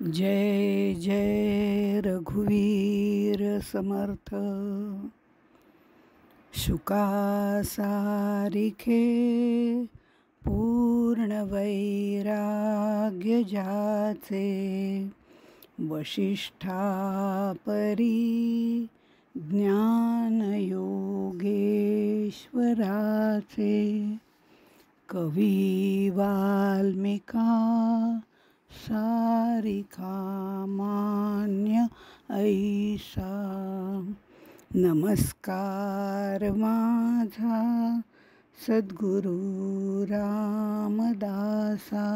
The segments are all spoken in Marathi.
जय जय रघुवीर समर्थ। शुकासारिखे पूर्ण वैराग्य जाचे, वशिष्ठा परी ज्ञान योगेश्वराचे, कवी वाल्मिका सारिका मान्य ऐसा। नमस्कार माझा सद्गुरु रामदासा।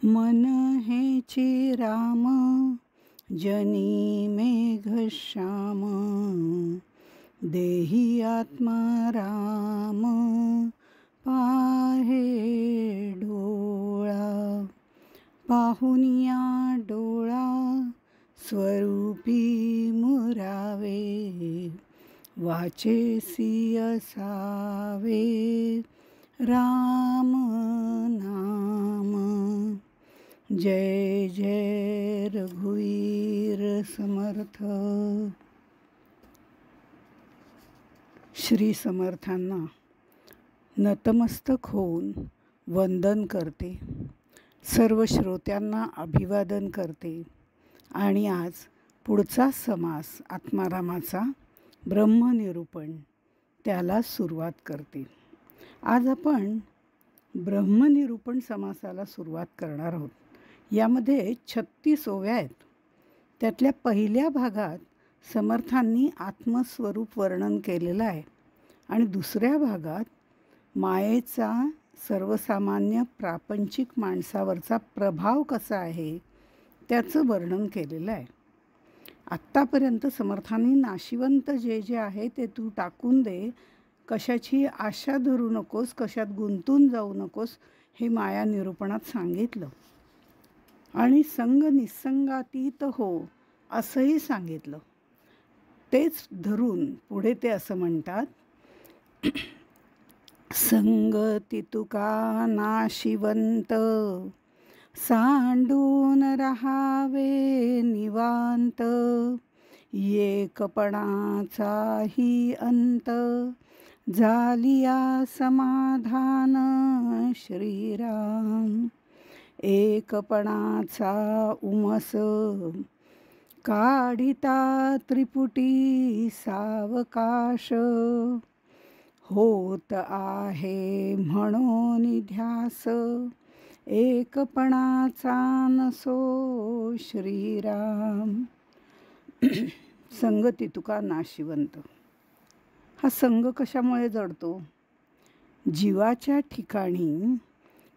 मन हेची राम जनी मेघश्याम, देही आत्मा राम पाहे डोळा। पाहुनिया डोळा स्वरूपी मुरावे, वाचेसी असावे राम नाम। जय जय रघुवीर समर्थ। श्री समर्थांना नतमस्तक होऊन वंदन करते, सर्व श्रोत्यांना अभिवादन करते आणि आज पुढचा समास आत्मारामाचा ब्रह्मनिरूपण त्याला सुरुवात करते। आज आपण ब्रह्मनिरूपण समासाला सुरुवात करणार आहोत। यामध्ये 36 ओव्या आहेत। त्यातल्या पहिल्या भागात समर्थांनी आत्मस्वरूप वर्णन केलेलं आहे आणि दुसऱ्या भागात मायेचा सर्वसामान्य प्रापंचिक माणसावरचा प्रभाव कसा आहे त्याचं वर्णन केलेलं आहे। आत्तापर्यंत समर्थांनी नाशिवंत जे जे आहे ते तू टाकून दे, कशाची आशा धरू नकोस, कशात गुंतून जाऊ नकोस, हे माया निरूपणात सांगितलं आणि संग निसंगातीत हो असंही सांगितलं। तेच धरून पुढे ते असं म्हणतात, संगती तुका नाशिवंत, सांडून रहावे निवांत, एकपणाचाही अंत, झालिया समाधान श्रीराम। एकपणाचा उमस, काढिता त्रिपुटी सावकाश, होत आहे म्हणून ध्यास, एकपणाचा नसो श्रीराम। संगती तुका नाशिवंत। हा संग कशामुळे जडतो? जीवाच्या ठिकाणी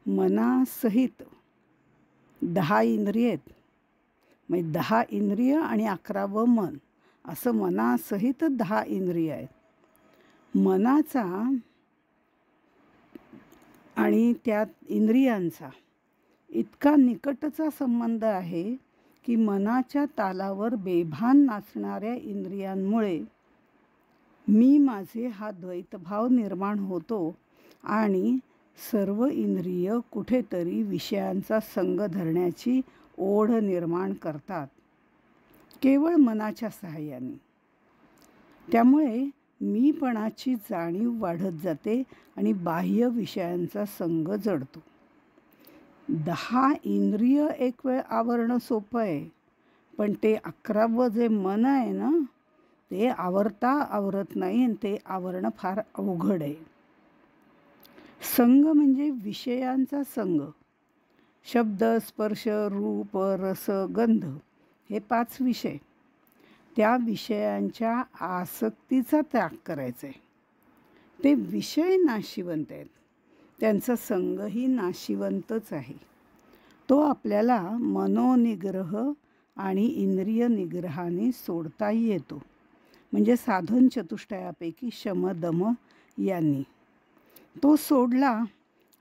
मनासहित 10 इंद्रिय आहेत, म्हणजे 10 इंद्रिय आणि 11वं मन, असं मनासहित 10 इंद्रिय आहेत। मनाचा आणि त्यात इंद्रियांचा इतका निकटचा संबंध आहे की मनाच्या तालावर बेभान नाचणाऱ्या इंद्रियांमुळे मी माझे हा द्वैतभाव निर्माण होतो आणि सर्व इंद्रिय कुठेतरी विषयांचा संग धरण्याची ओढ निर्माण करतात, केवळ मनाच्या सहाय्याने। त्यामुळे मीपणाची जाणीव वाढत जाते आणि बाह्य विषयांचा संग जडतो। 10 इंद्रिय एक वेळ आवरणं सोपं आहे, पण ते 11वं जे मन आहे ना, ते आवरत नाही आणि ते आवरणं फार अवघड आहे। संग म्हणजे विषयांचा संग। शब्द, स्पर्श, रूप, रस, गंध हे 5 विषय। त्या विषयांच्या आसक्तीचा त्याग करायचा आहे। ते विषय नाशिवंत आहेत, त्यांचा संगही नाशिवंतच आहे। तो आपल्याला मनोनिग्रह आणि इंद्रिय निग्रहाने सोडता येतो, म्हणजे साधन चतुष्टयापैकी शम दम यांनी। तो सोडला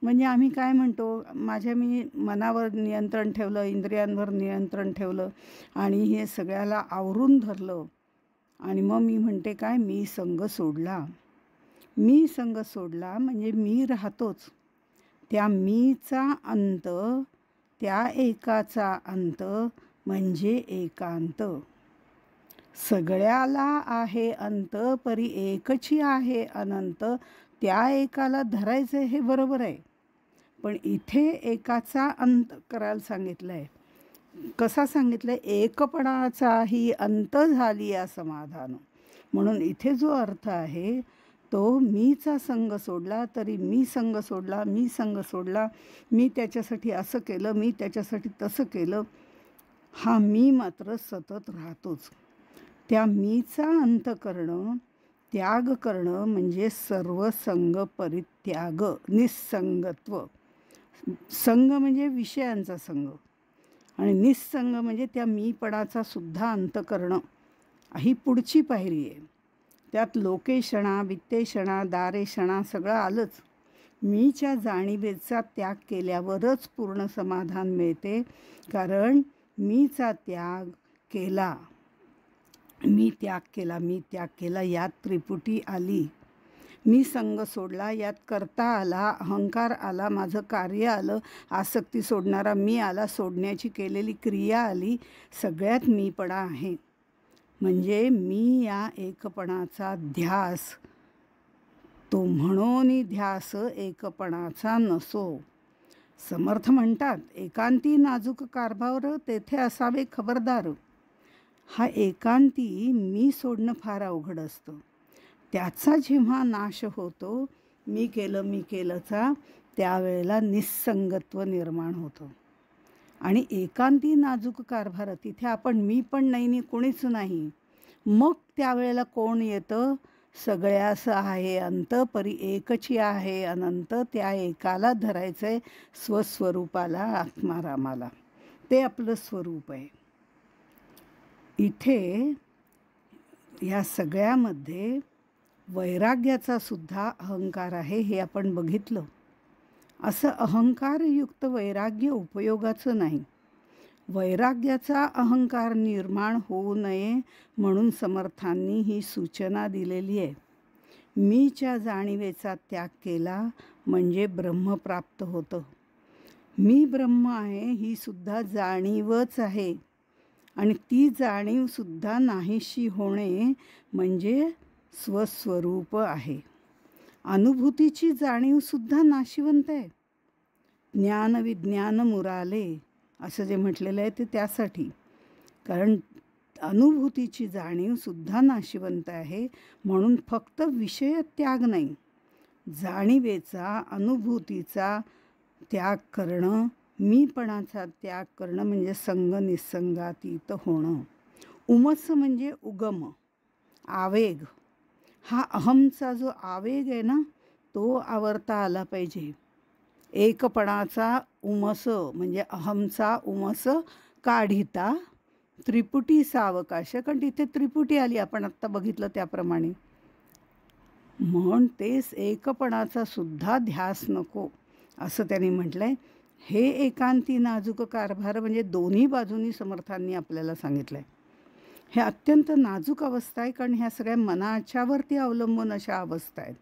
म्हणजे आम्ही काय म्हणतो, मी मनावर नियंत्रण ठेवलं, इंद्रियांवर नियंत्रण ठेवलं आणि हे सगळ्याला आवरून धरलं आणि मग मी म्हणते काय, मी संग सोडला। मी संग सोडला म्हणजे मी राहतोच, त्या मीचा अंत त्या एकाचा अंत म्हणजे एकांत. सगळ्याला आहे अंत परी एकची आहे अनंत. त्या एकाला धरायचं हे बरोबर आहे, पण इथे एकाचा अंत करायला सांगितलं आहे. कसा सांगितलं आहे? एकपणाचाही अंत झाली या समाधान. म्हणून इथे जो अर्थ आहे तो मीचा संग सोडला तरी मी संग सोडला, मी संग सोडला, मी त्याच्यासाठी असं केलं, मी त्याच्यासाठी तसं केलं, हा मी मात्र सतत राहतोच. त्या मीचा अंत करणं, त्याग करणं म्हणजे सर्व संग परित्याग, निस्संगत्व. संग म्हणजे विषयांचा संग आणि निस्संग म्हणजे त्या मीपणाचा सुद्धा अंत करणं. ही पुढची पायरी आहे. त्यात लोकेशणा, वित्तेषणा, दारेषणा सगळं आलंच. मीच्या जाणीवेचा त्याग केल्यावरच पूर्ण समाधान मिळते. कारण मीचा त्याग केला, मी त्याग केला, मी त्याग केला, यात त्रिपुटी आली. मी संग सोडला, यात करता आला, अहंकार आला, माझं कार्य आलं, आसक्ती सोडणारा मी आला, सोडण्याची केलेली क्रिया आली. सगळ्यात मीपणा आहे. म्हणजे मी या एकपणाचा ध्यास, तो म्हणून ध्यास एकपणाचा नसो. समर्थ म्हणतात, एकांती नाजूक कारभार तेथे असावे खबरदार. हा एकांती मी सोडणं फार अवघड असतं. त्याचा जेव्हा नाश होतो, मी केलंचा, त्यावेळेला निस्संगत्व निर्माण होतं. आणि एकांती नाजूक कारभार तिथे आपण मी पण नाही, कोणीच नाही. मग त्यावेळेला कोण येतं? सगळ्यास आहे अंत परी एकची आहे अनंत. त्या एकाला धरायचं आहे, स्वस्वरूपाला, आत्मारामाला. ते आपलं स्वरूप आहे. इथे या सगळ्यामध्ये वैराग्याचा सुद्धा अहंकार आहे, हे आपण बघितलं. असं अहंकारयुक्त वैराग्य उपयोगाचं नाही. वैराग्याचा अहंकार निर्माण होऊ नये म्हणून समर्थांनी ही सूचना दिलेली आहे. मीच्या जाणीवेचा त्याग केला म्हणजे ब्रह्म प्राप्त होतं. मी ब्रह्म आहे ही सुद्धा जाणीवच आहे. आणि ती जाणीवसुद्धा नाहीशी होणे म्हणजे स्वस्वरूप आहे. अनुभूतीची जाणीवसुद्धा नाशिवंत आहे. ज्ञान विज्ञान मुराले असं जे म्हटलेलं आहे ते त्यासाठी. कारण अनुभूतीची जाणीवसुद्धा नाशिवंत आहे. म्हणून फक्त विषय त्याग नाही, जाणीवेचा, अनुभूतीचा त्याग करणं, मीपणाचा त्याग करणं म्हणजे संग निसंगातीत होणं. उमस म्हणजे उगम, आवेग. हा अहमचा जो आवेग आहे ना, तो आवरता आला पाहिजे. एकपणाचा उमस म्हणजे अहमचा उमस काढिता त्रिपुटी सावकाश. कारण तिथे त्रिपुटी आली, आपण आत्ता बघितलं त्याप्रमाणे. म्हणून तेच एकपणाचा सुद्धा ध्यास नको असं त्यांनी म्हटलंय. हे एकांती नाजूक कारभार म्हणजे दोन्ही बाजूनी समर्थांनी आपल्याला सांगितलं आहे. हे अत्यंत नाजूक अवस्था आहे, कारण ह्या सगळ्या मनाच्यावरती अवलंबून अशा अवस्था आहेत.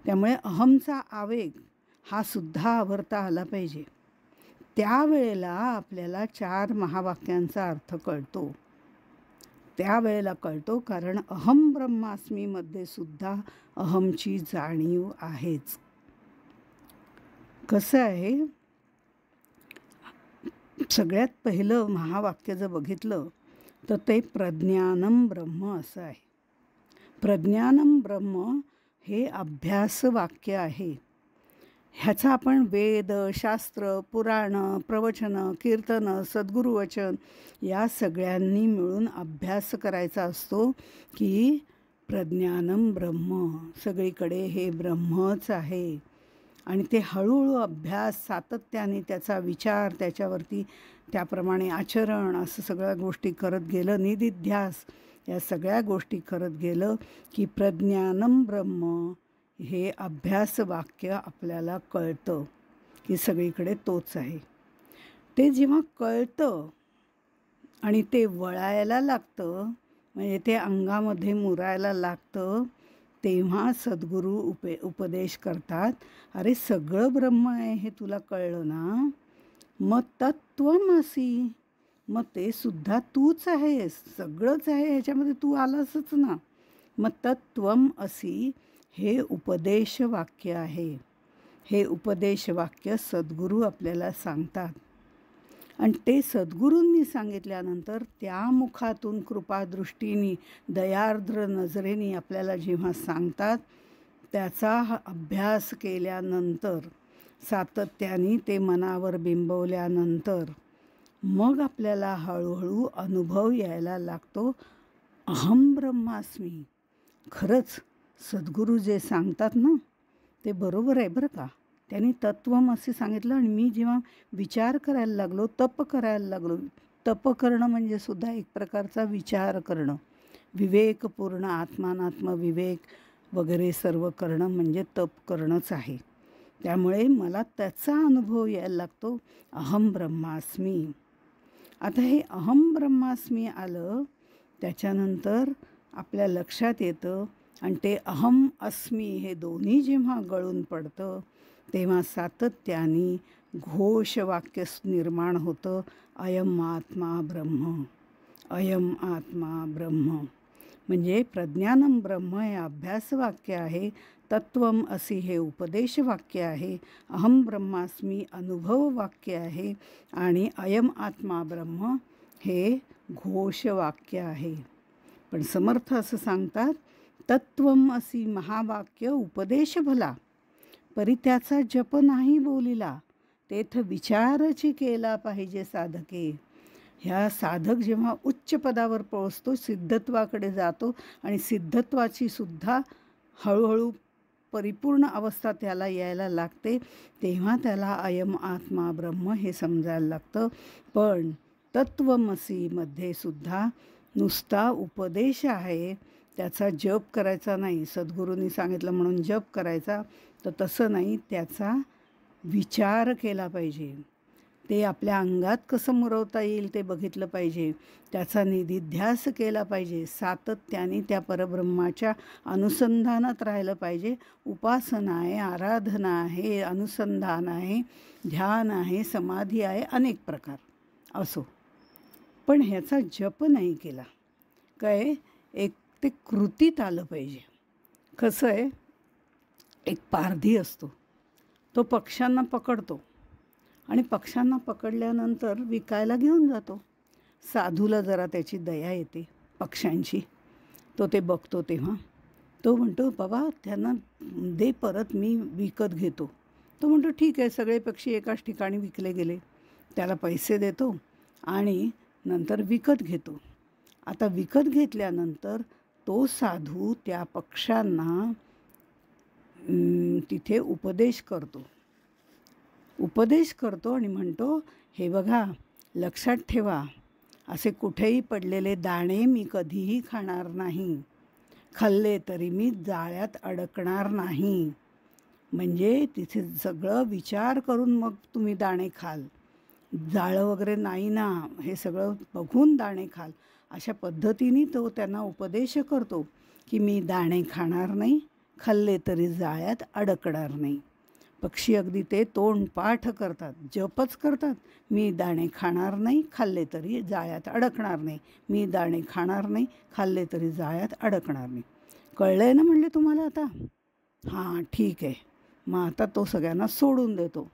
त्यामुळे अहमचा आवेग हा सुद्धा आवरता आला पाहिजे. त्यावेळेला आपल्याला 4 महावाक्यांचा अर्थ कळतो. त्यावेळेला कळतो, कारण अहम ब्रह्मास्मीमध्ये सुद्धा अहमची जाणीव आहेच. कसं आहे, सगळ्यात पहिलं महावाक्य जर बघितलं तर ते प्रज्ञानम ब्रह्म असं आहे. प्रज्ञानम ब्रह्म हे अभ्यास वाक्य आहे. ह्याचा आपण वेद, शास्त्र, पुराण, प्रवचन, कीर्तन, सद्गुरुवचन या सगळ्यांनी मिळून अभ्यास करायचा असतो की प्रज्ञानम ब्रह्म, सगळीकडे हे ब्रह्मच आहे. आणि ते हळूहळू अभ्यास, सातत्याने त्याचा विचार, त्याच्यावरती त्याप्रमाणे आचरण, असं सगळ्या गोष्टी करत गेलं, निदिध्यास या सगळ्या गोष्टी करत गेलं की प्रज्ञानम ब्रह्म हे अभ्यास वाक्य आपल्याला कळतं की सगळीकडे तोच आहे. ते जेव्हा कळतं आणि ते वळायला लागतं, म्हणजे ते अंगामध्ये मुरायला लागतं, तेव्हा सद्गुरू उपदेश करतात, अरे सगळं ब्रह्म आहे हे तुला कळलं ना, मग तत्त्वमसि, मग ते सुद्धा तूच आहेस, सगळंच आहे ह्याच्यामध्ये, तू आलासच ना. मग तत्त्वम असी हे उपदेश वाक्य आहे. हे उपदेश वाक्य सद्गुरू आपल्याला सांगतात. आणि ते सद्गुरूंनी सांगितल्यानंतर त्या मुखातून कृपादृष्टीने दयार्द्र नजरेने आपल्याला जेव्हा सांगतात, त्याचा अभ्यास केल्यानंतर सातत्याने ते मनावर बिंबवल्यानंतर मग आपल्याला हळूहळू अनुभव यायला लागतो, अहम ब्रह्मास्मी. खरंच सद्गुरू जे सांगतात ना ते बरोबर आहे बरं का. त्यांनी तत्त्वमसी सांगितलं आणि मी जेव्हा विचार करायला लागलो, तप करायला लागलो, तप करणं म्हणजे सुद्धा एक प्रकारचा विचार करणं, विवेकपूर्ण आत्मानात्म विवेक वगैरे सर्व करणं म्हणजे तप करणंच आहे. त्यामुळे मला त्याचा अनुभव यायला लागतो, अहम ब्रह्मास्मी. आता हे अहम ब्रह्मास्मी आलं त्याच्यानंतर आपल्या लक्षात येतं आणि ते अहम अस्मी हे दोन्ही जेव्हा गळून पडतं तेव्हा सातत्याने घोषवाक्य निर्माण होतं, अयम आत्मा ब्रह्म, अयम आत्मा ब्रह्म. म्हणजे प्रज्ञानम ब्रह्म हे अभ्यासवाक्य आहे, तत्वम असी हे उपदेश वाक्य आहे, अहम ब्रह्मास्मी अनुभव वाक्य आहे आणि अयम आत्मा ब्रह्म हे घोषवाक्य आहे. पण समर्थ असं सांगतात, तत्वम असी महावाक्य उपदेश भला, परी त्याचा जप नाही बोलिला, तेथ विचारची केला पाहिजे साधके. ह्या साधक जेव्हा उच्च पदावर पोहोचतो, सिद्धत्वाकडे जातो आणि सिद्धत्वाची सुद्धा हळूहळू परिपूर्ण अवस्था त्याला यायला लागते, तेव्हा त्याला अयम आत्मा ब्रह्म हे समजायला लागतं. पण तत्वमसीमध्ये सुद्धा नुसता उपदेश आहे, त्याचा जप करायचा नाही. सद्गुरूंनी सांगितलं म्हणून जप करायचा, तर तसं नाही, त्याचा विचार केला पाहिजे. ते आपल्या अंगात कसं मुरवता येईल ते बघितलं पाहिजे, त्याचा निधिध्यास केला पाहिजे, सातत्याने त्या परब्रह्माच्या अनुसंधानात राहिलं पाहिजे. उपासना आहे, आराधना आहे, अनुसंधान आहे, ध्यान आहे, समाधी आहे, अनेक प्रकार असो. पण ह्याचा जप नाही केला काय, एक ते कृतीत आलं पाहिजे. कसं आहे, एक पारधी असतो, तो पक्ष्यांना पकडतो आणि पक्ष्यांना पकडल्यानंतर विकायला घेऊन जातो. साधूला जरा त्याची दया येते पक्ष्यांची, तो ते बघतो तेव्हा तो म्हणतो, बाबा त्यांना दे परत, मी विकत घेतो. तो म्हणतो ठीक आहे, सगळे पक्षी एकाच ठिकाणी विकले गेले. त्याला पैसे देतो आणि नंतर विकत घेतो. आता विकत घेतल्यानंतर तो साधू त्या पक्ष्यांना तिथे उपदेश करतो आणि म्हणतो, हे बघा, लक्षात ठेवा, असे कुठेही पडलेले दाणे मी कधीही खाणार नाही, खाल्ले तरी मी जाळ्यात अडकणार नाही. म्हणजे तिथे सगळं विचार करून मग तुम्ही दाणे खाल, जाळं वगैरे नाही ना, हे सगळं बघून दाणे खाल. अशा पद्धतीने तो त्यांना उपदेश करतो की मी दाणे खाणार नाही, खाल्ले तरी जाळ्यात अडकणार नाही. पक्षी अगदी ते तोंडपाठ करतात, जपच करतात, मी दाणे खाणार नाही, खाल्ले तरी जाळ्यात अडकणार नाही, मी दाणे खाणार नाही, खाल्ले तरी जाळ्यात अडकणार नाही. कळलंय ना म्हणले तुम्हाला आता? हां ठीक आहे. मग आता तो सगळ्यांना सोडून देतो.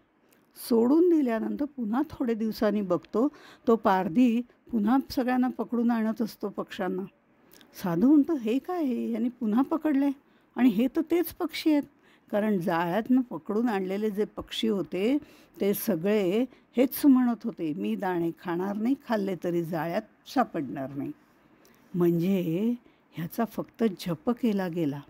सोडून दिल्यानंतर पुन्हा थोडे दिवसांनी बघतो, तो पारधी पुन्हा सगळ्यांना पकडून आणत असतो पक्ष्यांना. साधू म्हणतो, हे काय, हे यांनी पुन्हा पकडले आणि हे तर तेच पक्षी आहेत. कारण जाळ्यातनं पकडून आणलेले जे पक्षी होते ते सगळे हेच म्हणत होते, मी दाणे खाणार नाही, खाल्ले तरी जाळ्यात सापडणार नाही. म्हणजे ह्याचा फक्त जप केला गेला,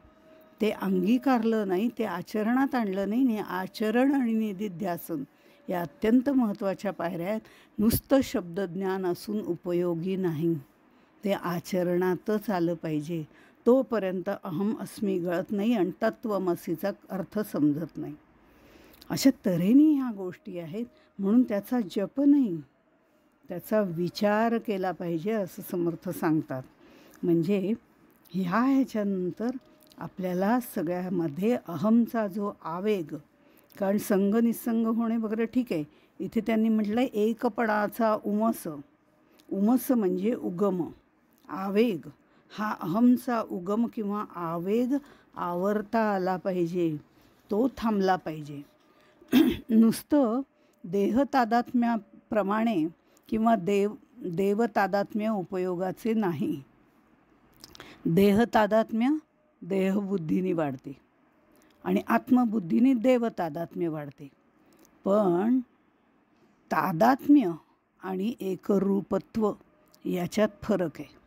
ते अंगीकारलं नाही, ते आचरणात आणलं नाही. आणि आचरण आणि निधिध्यासन या अत्यंत महत्त्वाच्या पायऱ्या आहेत. नुसतं शब्दज्ञान असून उपयोगी नाही, ते आचरणातच आलं पाहिजे. तोपर्यंत अहम अस्मी गळत नाही आणि तत्वमसीचा अर्थ समजत नाही. अशा तऱ्हेने ह्या गोष्टी आहेत. म्हणून त्याचा जप नाही, त्याचा विचार केला पाहिजे असं समर्थ सांगतात. म्हणजे ह्याच्यानंतर आपल्याला सगळ्यामध्ये अहमचा जो आवेग, कारण संग निसंग होणे वगैरे ठीक आहे, इथे त्यांनी म्हटलं एकपणाचा उमस. उमस म्हणजे उगम, आवेग. हा अहमचा उगम किंवा आवेग आवरता आला पाहिजे, तो थांबला पाहिजे. नुसतं देहतादात्म्याप्रमाणे किंवा देवतादात्म्य उपयोगाचे नाही. देहतादात्म्य देहबुद्धीने वाढते आणि आत्मबुद्धीने देवतादात्म्य वाढते. पण तादात्म्य आणि एकरूपत्व याच्यात फरक आहे.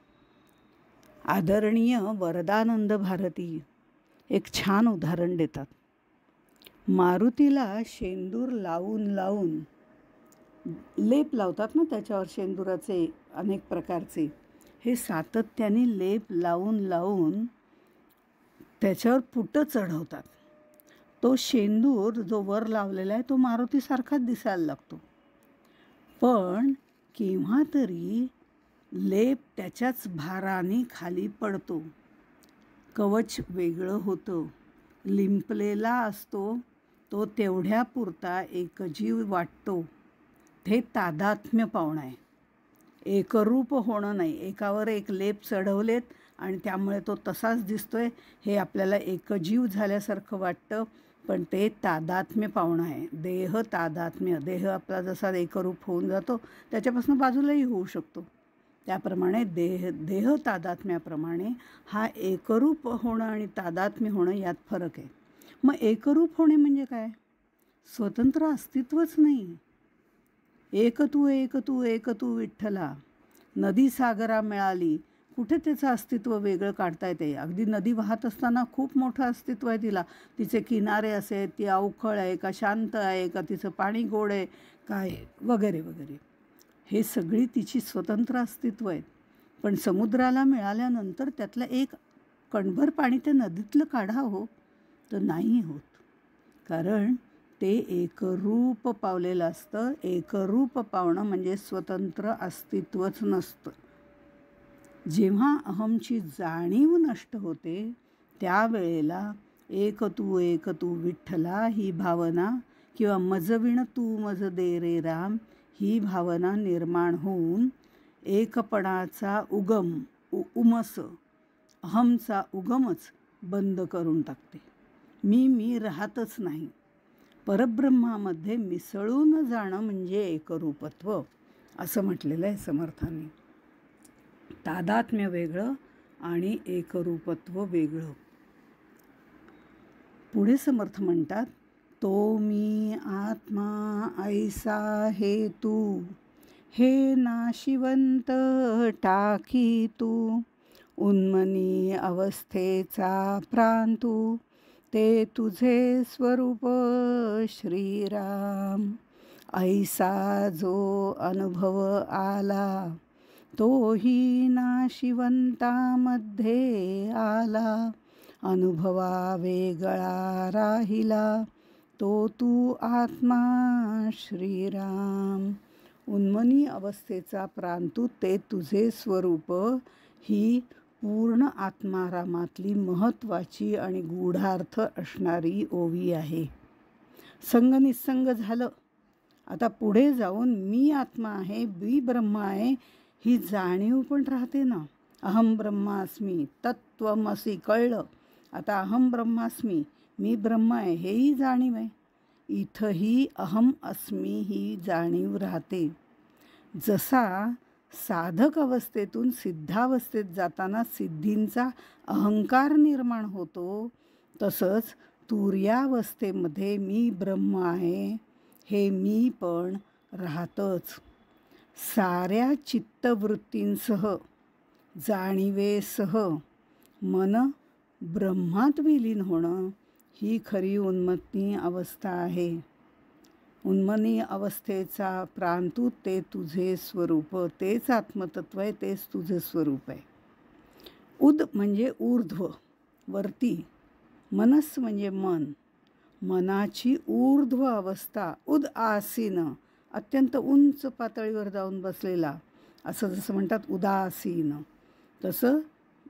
आदरणीय वरदानंद भारती एक छान उदाहरण देतात. मारुतीला शेंदूर लावून लावून लेप लावतात ना, त्याच्यावर शेंदुराचे अनेक प्रकारचे, हे सातत्याने लेप लावून लावून त्याच्यावर पुटं चढवतात. तो शेंदूर जो वर लावलेला आहे तो मारुतीसारखाच दिसायला लागतो. पण केव्हा तरी लेप त्याच्याच भाराने खाली पडतो, कवच वेगळं होतं, लिंपलेला असतो तो तेवढ्यापुरता एकजीव वाटतो. ते तादात्म्य पावणं आहे, एकरूप होणं नाही. एकावर एक लेप चढवलेत आणि त्यामुळे तो तसाच दिसतोय, हे आपल्याला एकजीव झाल्यासारखं वाटतं, पण ते तादात्म्य पावणं आहे. देह तादात्म्य, देह आपला जसा एकरूप होऊन जातो त्याच्यापासून बाजूलाही होऊ शकतो, त्याप्रमाणे देह तादात्म्याप्रमाणे हा एकरूप होणं आणि तादात्म्य होणं यात फरक आहे. मग एकरूप होणे म्हणजे काय? स्वतंत्र अस्तित्वच नाही. एक तू एक तू एक तू विठ्ठला, नदी सागरा मिळाली, कुठे त्याचं अस्तित्व वेगळं काढता येते? अगदी नदी वाहत असताना खूप मोठं अस्तित्व आहे तिला, तिचे किनारे असे, ती अवखळ आहे का शांत आहे का, तिचं पाणी गोड आहे काय वगैरे वगैरे, हे सगळी तिची स्वतंत्र अस्तित्व आहेत. पण समुद्राला मिळाल्यानंतर त्यातलं एक कणभर पाणी त्या नदीतलं काढा हो, तर नाही होत, कारण ते एकरूप पावलेलं असतं. एकरूप पावणं म्हणजे स्वतंत्र अस्तित्वच नसतं. जेव्हा अहमची जाणीव नष्ट होते त्यावेळेला एक तू विठ्ठला ही भावना किंवा मजविण तू मज दे रे राम ही भावना निर्माण होऊन एकपणाचा उगम उमस, अहमचा उगमच बंद करून टाकते. मी राहतच नाही. परब्रह्मामध्ये मिसळून जाणं म्हणजे एकरूपत्व, असं म्हटलेलं आहे समर्थांनी. तादात्म्य वेगळं आणि एकरूपत्व वेगळं. पुढे समर्थ म्हणतात, तो मी आत्मा ऐसा हे तू, हे नाशिवंत टाकी तू, उन्मनी अवस्थेचा प्रांतू, ते तुझे स्वरूप श्रीराम. ऐसा जो अनुभव आला, तोही नाशिवंतामध्ये आला, अनुभवा वेगळा राहिला, तो तू आत्मा श्रीराम. उन्मनी अवस्थेचा प्रांतू ते तुझे स्वरूप ही पूर्ण आत्मारामातली महत्त्वाची आणि गूढार्थ असणारी ओवी आहे. संग निसंग झालं, आता पुढे जाऊन मी आत्मा आहे, मी ब्रह्म आहे ही जाणीव पण राहते ना. अहम ब्रह्मास्मी तत्त्वमसी कळलं, आता अहम ब्रह्मास्मी, मी ब्रह्म आहे हेही जाणीव आहे. इथंही अहम अस्मी ही जाणीव राहते. जसा साधक अवस्थेतून सिद्धावस्थेत जाताना सिद्धींचा अहंकार निर्माण होतो, तसंच तुर्यावस्थेमध्ये मी ब्रह्म आहे हे मी पण राहतच. साऱ्या चित्तवृत्तींसह जाणीवेसह मन ब्रह्मात विलीन होणं ही खरी उन्मत्ती अवस्था आहे. उन्मनी अवस्थेचा प्रांतू ते तुझे स्वरूप, तेच आत्मतत्व आहे, तेच तुझे स्वरूप आहे. उद म्हणजे ऊर्ध्व, वरती. मनस म्हणजे मन, मनाची ऊर्ध्व अवस्था. उद आसीन, अत्यंत उंच पातळीवर जाऊन बसलेला, असं जसं म्हणतात उदासीन, तसं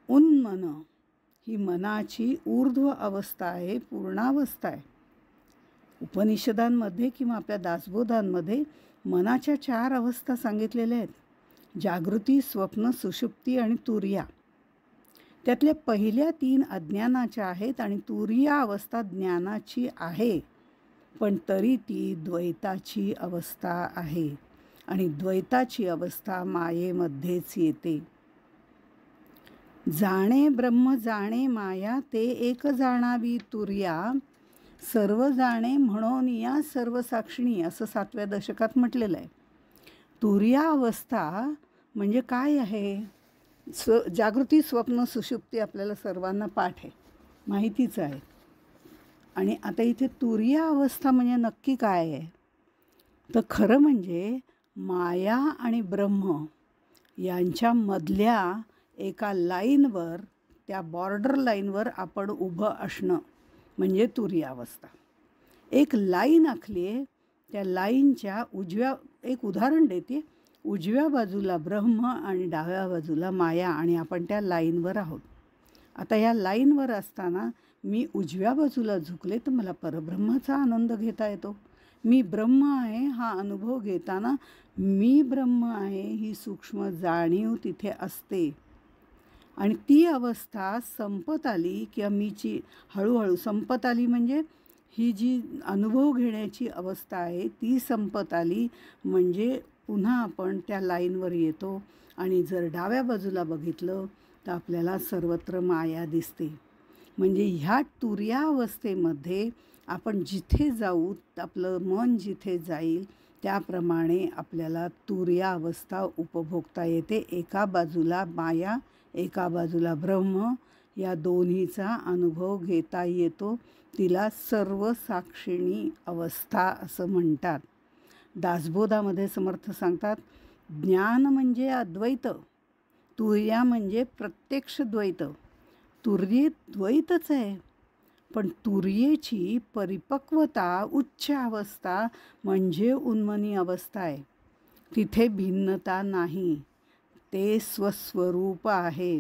उन्मन ही मनाची ऊर्ध्व अवस्था आहे, पूर्णावस्था आहे. उपनिषदांमध्ये किंवा आपल्या दासबोधांमध्ये मनाच्या 4 अवस्था सांगितलेल्या आहेत. जागृती, स्वप्न, सुषुप्ती आणि तुर्या. त्यातल्या पहिल्या 3 अज्ञानाच्या आहेत आणि तुर्या अवस्था ज्ञानाची आहे. पण तरी ती द्वैताची अवस्था आहे आणि द्वैताची अवस्था मायेमध्येच येते. जाणे ब्रह्म जाणे माया ते एक जाणावी तुर्या, सर्व जाणे म्हणून या सर्व साक्षिणी, असं 7व्या दशकात म्हटलेलं आहे. तुर्या अवस्था म्हणजे काय आहे? जागृती, स्वप्न, सुषुप्ती आपल्याला सर्वांना पाठ आहे, माहितीच आहे. आणि आता इथे तुर्या अवस्था म्हणजे नक्की काय आहे? तर खरं म्हणजे माया आणि ब्रह्म यांच्यामधल्या एका लाईनवर, त्या बॉर्डर लाईनवर आपण उभं असणं म्हणजे तुर्या अवस्था. एक लाईन आखली आहे, त्या लाईनच्या एक उदाहरण देते. उजव्या बाजूला ब्रह्म आणि डाव्या बाजूला माया आणि आपण त्या लाईनवर आहोत. आता या लाईनवर असताना मी उजव्या बाजूला झुकले तर मला परब्रह्माचा आनंद घेता येतो. मी ब्रह्म आहे हा अनुभव घेताना मी ब्रह्म आहे ही सूक्ष्म जाणीव तिथे असते. आणि ती अवस्था संपत आली किंवा मीची हळूहळू संपत आली म्हणजे ही जी अनुभव घेण्याची अवस्था आहे ती संपत आली म्हणजे पुन्हा आपण त्या लाईनवर येतो. आणि जर डाव्या बाजूला बघितलं तर आपल्याला सर्वत्र माया दिसते. म्हणजे ह्या तुर्या अवस्थेमध्ये आपण जिथे जाऊ, आपलं मन जिथे जाईल त्याप्रमाणे आपल्याला तुर्या अवस्था उपभोगता येते. एका बाजूला माया, एका बाजूला ब्रह्म, या दोन्हीचा अनुभव घेता येतो. तिला सर्व साक्षिणी अवस्था असं म्हणतात. दासबोधामध्ये समर्थ सांगतात, ज्ञान म्हणजे अद्वैत, तुर्या म्हणजे प्रत्यक्ष द्वैत. तुर्येत द्वैतच आहे, पण तुर्येची परिपक्वता, उच्च अवस्था म्हणजे उन्मनी अवस्था आहे. तिथे भिन्नता नाही, ते स्वस्वरूप आहे.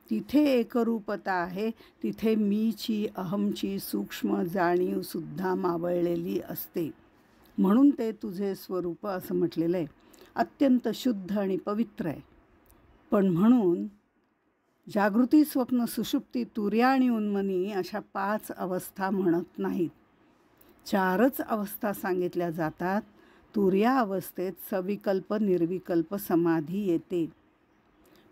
तिथे एकरूपता आहे. तिथे मीची, अहमची सूक्ष्म जाणीवसुद्धा मावळलेली असते. म्हणून ते तुझे स्वरूप असं म्हटलेलं आहे. अत्यंत शुद्ध आणि पवित्र आहे. पण म्हणून जागृती, स्वप्न, सुषुप्ती, तुर्या आणि उन्मनी अशा 5 अवस्था म्हणत नाहीत. 4च अवस्था सांगितल्या जातात. तुर्या अवस्थेत सविकल्प निर्विकल्प समाधी येते.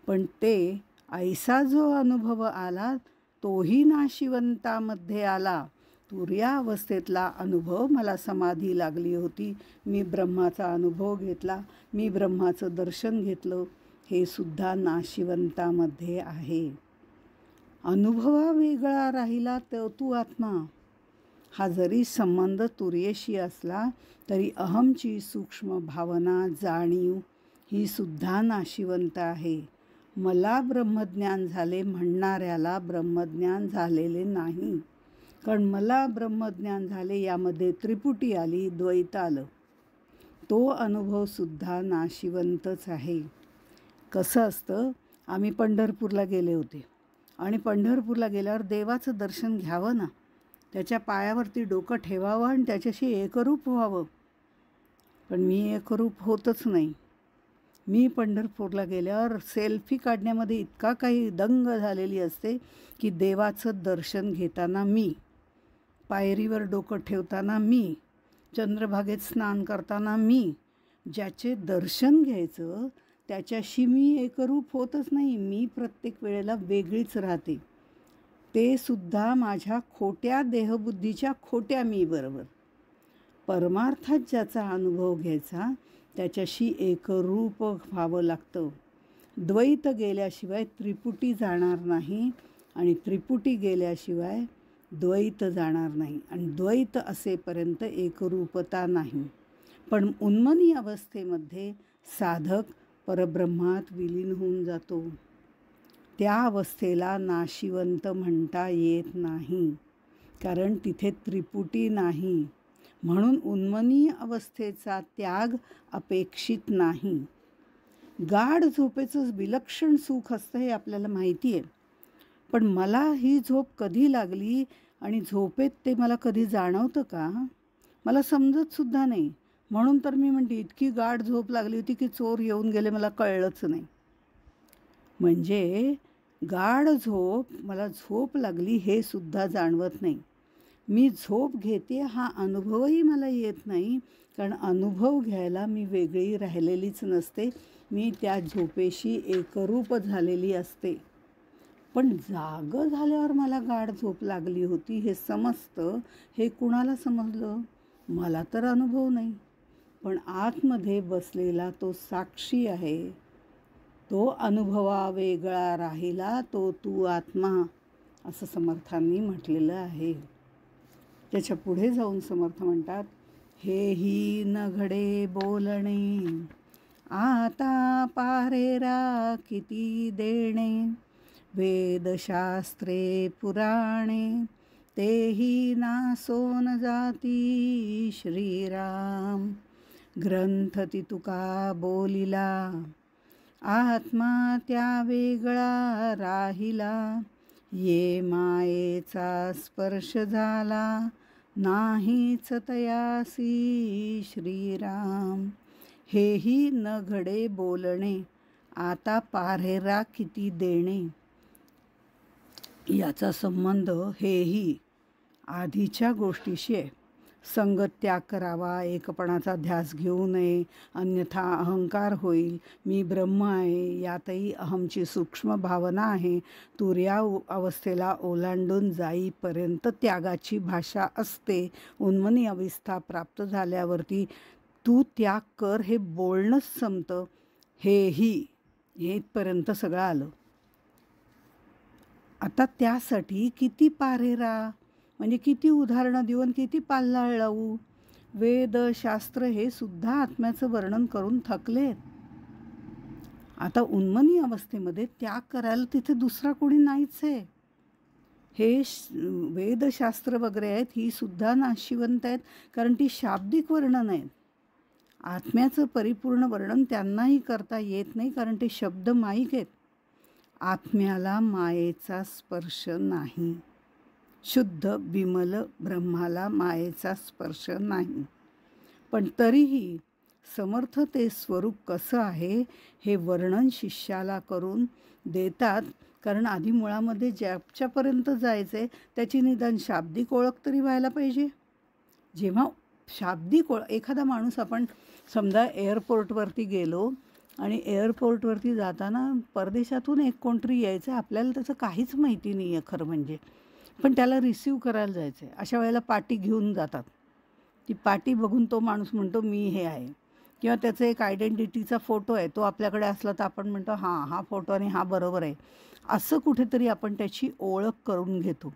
पण ते ऐसा जो अनुभव आला तोही नाशिवंतामध्ये आला. तुर्या अवस्थेतला अनुभव, मला समाधी लागली होती, मी ब्रह्माचा अनुभव घेतला, मी ब्रह्माचं दर्शन घेतलं, हे सुद्धा नाशिवंतामध्ये आहे. अनुभवा वेगळा राहिला तर तू आत्मा. हा जरी संबंध तुर्येशी असला तरी अहमची सूक्ष्म भावना, जाणीव ही सुद्धा नाशिवंत आहे. मला ब्रह्मज्ञान झाले म्हणणाऱ्याला ब्रह्मज्ञान झालेले नाही. कारण मला ब्रह्मज्ञान झाले यामध्ये त्रिपुटी आली, द्वैत आलं. तो अनुभवसुद्धा नाशिवंतच आहे. कसं असतं, आम्ही पंढरपूरला गेले होते आणि पंढरपूरला गेल्यावर देवाचं दर्शन घ्यावं ना, त्याच्या पायावरती डोकं ठेवावं आणि त्याच्याशी एकरूप व्हावं. पण मी एकरूप होतच नाही. मी पंढरपूरला गेल्यावर सेल्फी काढण्यामध्ये इतका काही दंग झालेली असते की देवाचं दर्शन घेताना मी, पायरीवर डोकं ठेवताना मी, चंद्रभागेत स्नान करताना मी, ज्याचे दर्शन घ्यायचं त्याच्याशी मी एकरूप होतच नाही. मी प्रत्येक वेळेला वेगळीच राहते. ते सुद्धा माझ्या खोट्या देहबुद्धीच्या खोट्या मी बरोबर. परमार्थात ज्याचा अनुभव घ्यायचा त्याच्याशी एकरूप व्हावं लागतं. द्वैत गेल्याशिवाय त्रिपुटी जाणार नाही आणि त्रिपुटी गेल्याशिवाय द्वैत जाणार नाही आणि द्वैत असेपर्यंत एकरूपता नाही. पण उन्मनी अवस्थेमध्ये साधक परब्रह्मात विलीन होऊन जातो. त्या अवस्थेला नाशिवंत म्हणता येत नाही, कारण तिथे त्रिपुटी नाही. म्हणून उन्मनी अवस्थेचा त्याग अपेक्षित नाही. गाढ झोपेचं विलक्षण सुख असतं हे आपल्याला माहिती आहे. पण मला ही झोप कधी लागली आणि झोपेत ते मला कधी जाणवतं का? मला समजतसुद्धा नाही. म्हणून तर मी म्हणते इतकी गाढ झोप लागली होती की चोर येऊन गेले मला कळलंच नाही. म्हणजे गाढ झोप, मला झोप लागली हे सुद्धा जाणवत नाही. मी झोप घेते हा अनुभवही मला येत नाही, कारण अनुभव घ्यायला मी वेगळी राहिलेलीच नसते. मी त्या झोपेशी एकरूप झालेली असते. पण जागं झाल्यावर मला गाढ झोप लागली होती हे समजतं. हे कुणाला समजलं? मला तर अनुभव नाही. पण आतमध्ये बसलेला तो साक्षी आहे. तो अनुभवा वेगळा राहिला तो तू आत्मा, असं समर्थांनी म्हटलेलं आहे. त्याच्या पुढे जाऊन समर्थ म्हणतात, हेही न घडे बोलणे, आता पारेरा किती देणे, वेदशास्त्रे पुराणे, तेही नासोन जाती श्रीराम. ग्रंथ ती तुका बोलिला, आत्मा त्या वेगळा राहिला, ये मायेचा स्पर्श झाला, नाहीच तयासी श्रीराम. हेही न घडे बोलणे, आता पाऱ्हेरा किती देणे. याचा संबंध हेही आधीच्या गोष्टीशी आहे. संगत त्याग करावा, एकपणाचा ध्यास घेऊ नये, अन्यथा अहंकार होईल. मी ब्रह्म आहे, यातही अहमची सूक्ष्म भावना आहे. तुर्या अवस्थेला ओलांडून जाईपर्यंत त्यागाची भाषा असते. उन्मनी अवस्था प्राप्त झाल्यावरती तू त्याग कर हे बोलणंच संपतं. हेही इथपर्यंत सगळं आलं. आता त्यासाठी किती पारेरा, म्हणजे किती उदाहरणं देऊन किती पाल्हाळ लावू. वेद शास्त्र हे सुद्धा आत्म्याचं वर्णन करून थकलेत. आता उन्मनी अवस्थेमध्ये त्याग करायला तिथे दुसरा कोणी नाहीच आहे. हे वेदशास्त्र वगैरे आहेत ही सुद्धा नाशिवंत आहेत, कारण ती शाब्दिक वर्णन आहेत. आत्म्याचं परिपूर्ण वर्णन त्यांनाही करता येत नाही, कारण ते शब्द माईक आहेत. आत्म्याला मायेचा स्पर्श नाही. शुद्ध विमल ब्रह्माला मायेचा स्पर्श नाही. पण तरीही समर्थ ते स्वरूप कसं आहे हे वर्णन शिष्याला करून देतात, कारण आधी मुळामध्ये ज्याच्यापर्यंत जायचं आहे त्याची निदान शाब्दिक ओळख तरी व्हायला पाहिजे. जेव्हा शाब्दिक एखादा माणूस, आपण समजा एअरपोर्टवरती गेलो आणि एअरपोर्टवरती जाताना परदेशातून एक कोणतरी यायचं आहे, आपल्याला त्याचं काहीच माहिती नाही आहे खरं म्हणजे, पण त्याला रिसीव करायला जायचं आहे. अशा वेळेला पाटी घेऊन जातात. ती पाटी बघून तो माणूस म्हणतो मी हे आहे, किंवा त्याचा एक आयडेंटिटीचा फोटो आहे तो आपल्याकडे असला तर आपण म्हणतो हां हा फोटो आणि हा बरोबर आहे. असं कुठेतरी आपण त्याची ओळख करून घेतो.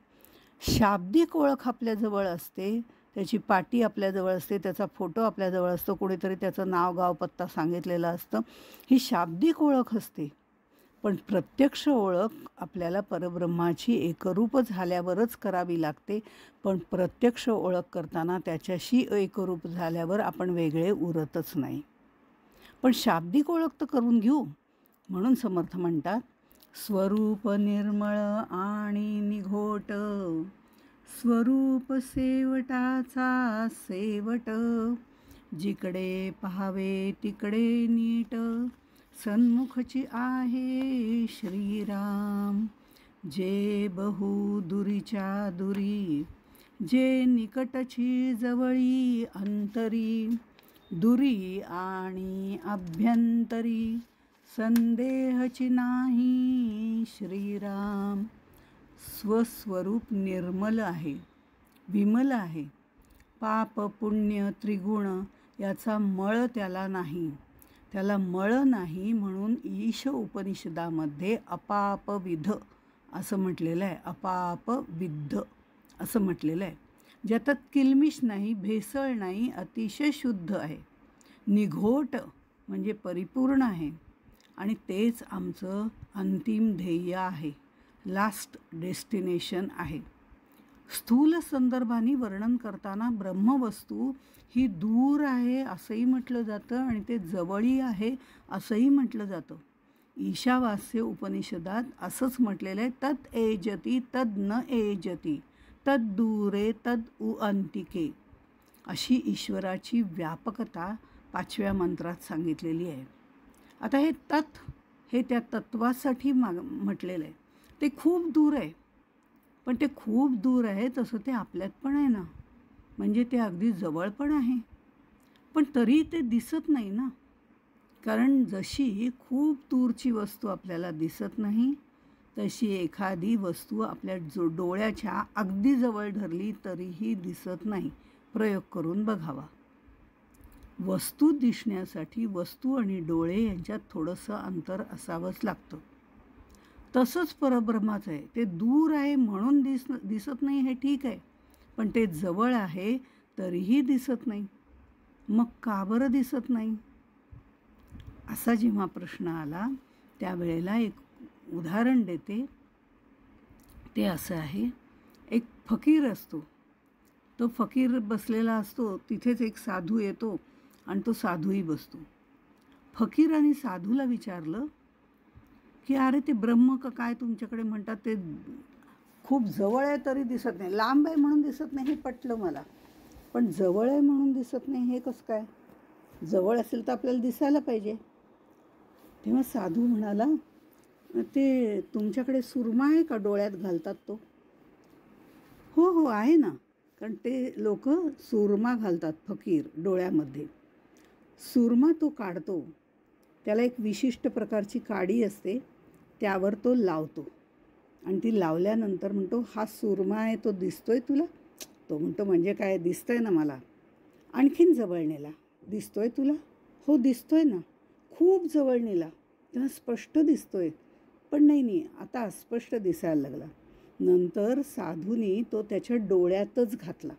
शाब्दिक ओळख आपल्याजवळ असते, त्याची पाटी आपल्याजवळ असते, त्याचा फोटो आपल्याजवळ असतो, कुणीतरी त्याचं नाव गाव पत्ता सांगितलेलं असतं. ही शाब्दिक ओळख असते. पण प्रत्यक्ष ओळख आपल्याला परब्रह्माची एकरूप झाल्यावरच करावी लागते. पण प्रत्यक्ष ओळख करताना त्याच्याशी एकरूप झाल्यावर आपण वेगळे उरतच नाही. पण शाब्दिक ओळख तर करून घेऊ. म्हणून समर्थ म्हणतात, स्वरूप निर्मळ आणि निघोट, स्वरूप सेवटाचा सेवट, जिकडे पाहावे तिकडे नीट, सन्मुखची आहे श्रीराम. जे बहु दुरीच्या दुरी, जे निकटची जवळी अंतरी, दुरी आणि अभ्यंतरी, संदेहची नाही श्रीराम. स्वस्वरूप निर्मल आहे, विमल आहे. पाप पुण्य त्रिगुण याचा मळ त्याला नाही. त्याला मळ नाही म्हणून ईश उपनिषदामध्ये अपापविध असं म्हटलेलं आहे. अपापविद्ध असं म्हटलेलं आहे. ज्याच्यात किलमिश नाही, भेसळ नाही, अतिशय शुद्ध आहे. निघोट म्हणजे परिपूर्ण आहे. आणि तेच आमचं अंतिम ध्येय आहे, लास्ट डेस्टिनेशन आहे. स्थूल संदर्भाने वर्णन करताना ब्रह्मवस्तू ही दूर आहे असंही म्हटलं जातं आणि ते जवळी आहे असंही म्हटलं जातं. ईशावास्य उपनिषदात असंच म्हटलेलं आहे, तत् एजती तद न एजती, तद दूरे तद उ अंतिके. अशी ईश्वराची व्यापकता 5व्या मंत्रात सांगितलेली आहे. आता हे तत् हे त्या तत्वासाठी म्हटलेलं आहे. ते खूप दूर आहे, पण ते खूप दूर आहे तसं ते आपल्यात पण आहे ना. म्हणजे ते अगदी जवळ पण आहे, पण तरी ते दिसत नाही ना. कारण जशी खूप दूरची वस्तू आपल्याला दिसत नाही, तशी एखादी वस्तू आपल्या डोळ्याच्या अगदी जवळ धरली तरीही दिसत नाही. प्रयोग करून बघावा. वस्तू दिसण्यासाठी वस्तू आणि डोळे यांच्यात थोडंसं अंतर असावंच लागतं. तसंच परब्रह्माचं आहे. ते दूर आहे म्हणून दिसत नाही हे ठीक आहे, पण ते जवळ आहे तरीही दिसत नाही. मग का बरं दिसत नाही? असा जेव्हा प्रश्न आला त्यावेळेला एक उदाहरण देते. ते असं आहे, एक फकीर असतो. तो फकीर बसलेला असतो, तिथेच एक साधू येतो आणि तो साधूही बसतो. फकीर आणि साधूला विचारलं की अरे ते ब्रह्म का काय तुमच्याकडे म्हणतात ते खूप जवळ आहे तरी दिसत नाही. लांब आहे म्हणून दिसत नाही हे पटलं मला, पण जवळ आहे म्हणून दिसत नाही हे कसं काय? जवळ असेल तर आपल्याला दिसायला पाहिजे. तेव्हा साधू म्हणाला, ते तुमच्याकडे सुरमा आहे का डोळ्यात घालतात तो? हो हो आहे ना. कारण ते लोक सुरमा घालतात फकीर डोळ्यामध्ये. सुरमा तो काढतो, त्याला एक विशिष्ट प्रकारची काडी असते, त्यावर तो लावतो आणि ती लावल्यानंतर म्हणतो हा सुरमा आहे तो दिसतोय तुला? तो म्हणतो म्हणजे काय दिसतोय ना मला. आणखीन जवळ नेला, दिसतोय तुला? हो दिसतोय ना. खूप जवळ नेला, तेव्हा स्पष्ट दिसतोय. पण नाही आता अस्पष्ट दिसायला लागला. नंतर साधूनी तो त्याच्या डोळ्यातच घातला.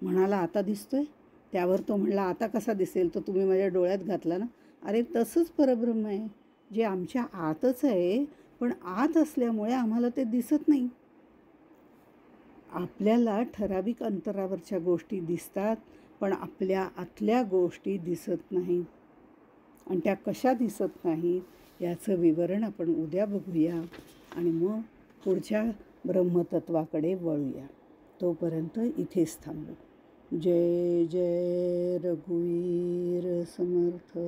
म्हणाला आता दिसतोय? त्यावर तो म्हणला आता कसा दिसेल, तो तुम्ही माझ्या डोळ्यात घातला ना. अरे तसंच परब्रह्म आहे, जे आमच्या आतच आहे, पण आत असल्यामुळे आम्हाला ते दिसत नाही. आपल्याला ठराविक अंतरावरच्या गोष्टी दिसतात, पण आपल्या आतल्या गोष्टी दिसत नाहीत. आणि त्या कशा दिसत नाहीत याचं विवरण आपण उद्या बघूया आणि मग पुढच्या ब्रह्मतत्वाकडे वळूया. तोपर्यंत इथेच थांबू. जय जय रघुवीर समर्थ.